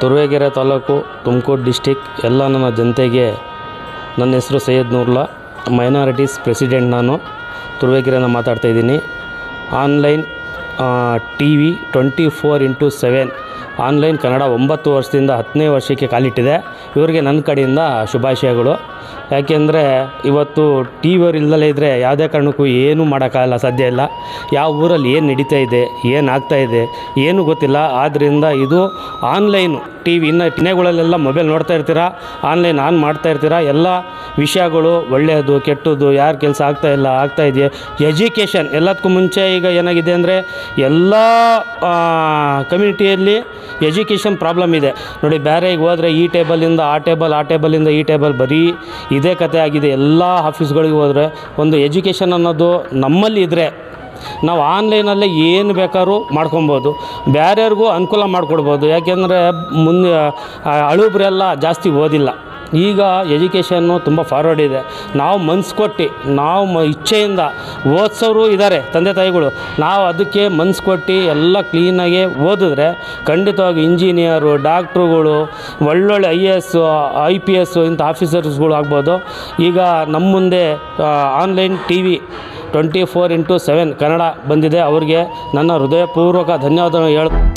Turuvekere taluk, Tumakuru district ಎಲ್ಲ ನನ್ನ ಜನತೆಗೆ ನನ್ನ ಹೆಸರು ಸೈಯದ್ ನೂರುಲ್ಲಾ, ಮೈನಾರಿಟೀಸ್ ಪ್ರೆಸಿಡೆಂಟ್. ನಾನು ತುರುವೇಕೆರೆಯಿಂದ ಮಾತಾಡ್ತಾಯಿದ್ದೀನಿ. Online TV 24x7 online Kannada 9 ವರ್ಷದಿಂದ 10ನೇ ವರ್ಷಕ್ಕೆ ಕಾಲಿಟ್ಟಿದೆ. ಇವರಿಗೆ ನನ್ನ ಕಡೆಯಿಂದ ಶುಭಾಶಯಗಳು. ಯಾಕೆಂದರೆ ಇವತ್ತು ಟಿ ವಿಯವ್ರು ಇಲ್ದಲೇ ಇದ್ದರೆ ಯಾವುದೇ ಕಾರಣಕ್ಕೂ ಏನೂ ಮಾಡೋಕ್ಕಾಗಲ್ಲ, ಸಾಧ್ಯ ಇಲ್ಲ. ಯಾವ ಊರಲ್ಲಿ ಏನು ನಡೀತಾ ಇದೆ, ಏನಾಗ್ತಾಯಿದೆ ಏನೂ ಗೊತ್ತಿಲ್ಲ. ಆದ್ದರಿಂದ ಇದು ಆನ್ಲೈನು TV, ಇನ್ನು ಮನೆಗಳಲ್ಲೆಲ್ಲ ಮೊಬೈಲ್ ನೋಡ್ತಾ ಇರ್ತೀರ, ಆನ್ಲೈನ್ ಆನ್ ಮಾಡ್ತಾ ಇರ್ತೀರ. ಎಲ್ಲ ವಿಷಯಗಳು ಒಳ್ಳೆಯದು ಕೆಟ್ಟದ್ದು, ಯಾರ ಕೆಲಸ ಆಗ್ತಾಯಿದೆಯಾ, ಎಜುಕೇಷನ್ ಎಲ್ಲದಕ್ಕೂ ಮುಂಚೆ ಈಗ ಏನಾಗಿದೆ ಅಂದರೆ ಎಲ್ಲ ಕಮ್ಯುನಿಟಿಯಲ್ಲಿ ಎಜುಕೇಷನ್ ಪ್ರಾಬ್ಲಮ್ ಇದೆ ನೋಡಿ. ಬೇರೆ ಈಗ ಹೋದರೆ ಈ ಟೇಬಲಿಂದ ಆ ಟೇಬಲ್, ಆ ಟೇಬಲಿಂದ ಈ ಟೇಬಲ್, ಬರೀ ಇದೇ ಕತೆ ಆಗಿದೆ. ಎಲ್ಲ ಆಫೀಸ್ಗಳಿಗೆ ಹೋದರೆ ಒಂದು ಎಜುಕೇಷನ್ ಅನ್ನೋದು ನಮ್ಮಲ್ಲಿ ಇದ್ದರೆ ನಾವು ಆನ್ಲೈನಲ್ಲೇ ಏನು ಬೇಕಾದ್ರೂ ಮಾಡ್ಕೊಬೋದು, ಬೇರೆಯವ್ರಿಗೂ ಅನುಕೂಲ ಮಾಡಿಕೊಡ್ಬೋದು. ಯಾಕೆಂದರೆ ಮುಂದೆ ಹಳುಬ್ರೆಲ್ಲ ಜಾಸ್ತಿ ಓದಿಲ್ಲ. ಈಗ ಎಜುಕೇಷನ್ನು ತುಂಬ ಫಾರ್ವರ್ಡ್ ಇದೆ. ನಾವು ಮನ್ಸು ಕೊಟ್ಟು, ನಾವು ಇಚ್ಛೆಯಿಂದ ಓದಿಸೋರು ಇದ್ದಾರೆ, ತಂದೆ ತಾಯಿಗಳು. ನಾವು ಅದಕ್ಕೆ ಮನ್ಸು ಕೊಟ್ಟು ಎಲ್ಲ ಕ್ಲೀನಾಗಿ ಓದಿದ್ರೆ ಖಂಡಿತವಾಗಿ ಇಂಜಿನಿಯರು, ಡಾಕ್ಟ್ರುಗಳು, ಒಳ್ಳೊಳ್ಳೆ IAS, IPS ಇಂಥ ಆಫೀಸರ್ಸ್ಗಳು ಆಗ್ಬೋದು. ಈಗ ನಮ್ಮ ಮುಂದೆ ಆನ್ಲೈನ್ TV 24x7 ಕನ್ನಡ ಬಂದಿದೆ. ಅವ್ರಿಗೆ ನನ್ನ ಹೃದಯಪೂರ್ವಕ ಧನ್ಯವಾದಗಳು